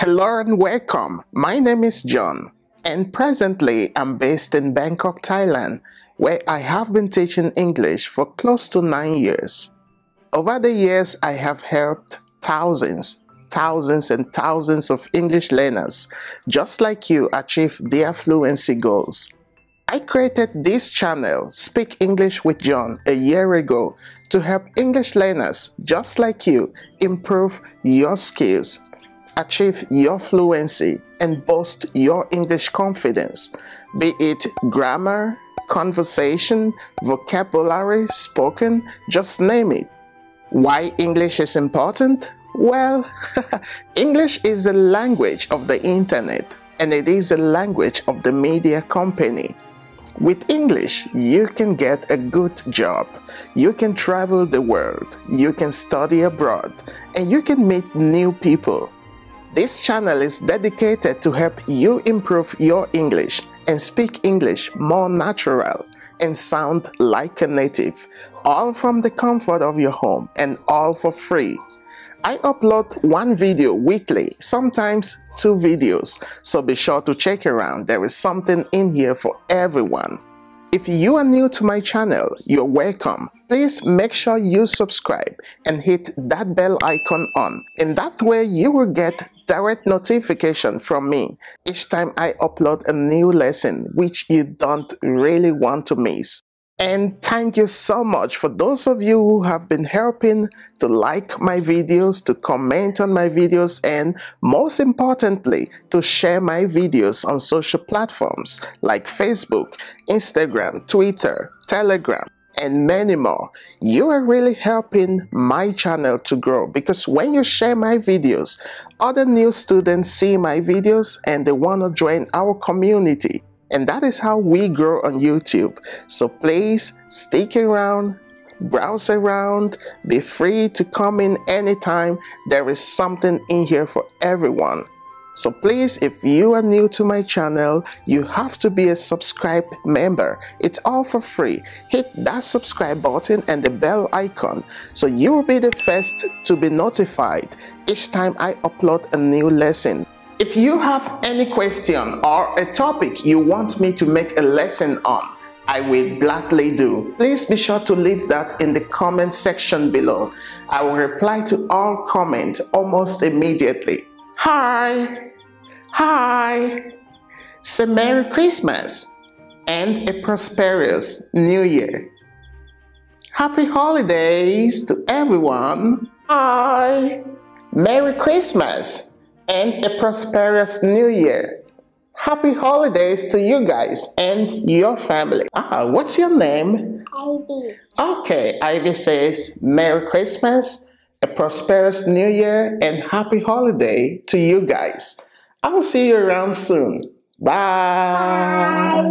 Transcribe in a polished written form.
Hello and welcome. My name is John, and presently I'm based in Bangkok, Thailand, where I have been teaching English for close to 9 years. Over the years, I have helped thousands and thousands of English learners just like you achieve their fluency goals. I created this channel, Speak English with John, a year ago to help English learners just like you improve your skills, achieve your fluency, and boost your English confidence, be it grammar, conversation, vocabulary, spoken, just name it. Why English is important? Well, English is the language of the internet, and it is the language of the media company. With English, you can get a good job, you can travel the world, you can study abroad, and you can meet new people. This channel is dedicated to help you improve your English and speak English more natural and sound like a native, all from the comfort of your home and all for free. I upload one video weekly, sometimes 2 videos, so be sure to check around. There is something in here for everyone. If you are new to my channel, you're welcome. Please make sure you subscribe and hit that bell icon on. In that way, you will get direct notification from me each time I upload a new lesson which you don't really want to miss. And thank you so much for those of you who have been helping to like my videos, to comment on my videos, and most importantly, to share my videos on social platforms like Facebook, Instagram, Twitter, Telegram, and many more. You are really helping my channel to grow, because when you share my videos, other new students see my videos and they want to join our community. And that is how we grow on YouTube. So please stick around, browse around, be free to come in anytime. There is something in here for everyone. So please, if you are new to my channel, you have to be a subscribed member. It's all for free. Hit that subscribe button and the bell icon so you will be the first to be notified each time I upload a new lesson. If you have any question or a topic you want me to make a lesson on, I will gladly do. Please be sure to leave that in the comment section below. I will reply to all comments almost immediately. Hi! Say Merry Christmas and a prosperous New Year. Happy holidays to everyone. Hi! Merry Christmas and a prosperous New Year. Happy holidays to you guys and your family. What's your name? Ivy. Okay, Ivy says Merry Christmas, a prosperous New Year, and happy holiday to you guys. I will see you around soon. Bye. Bye.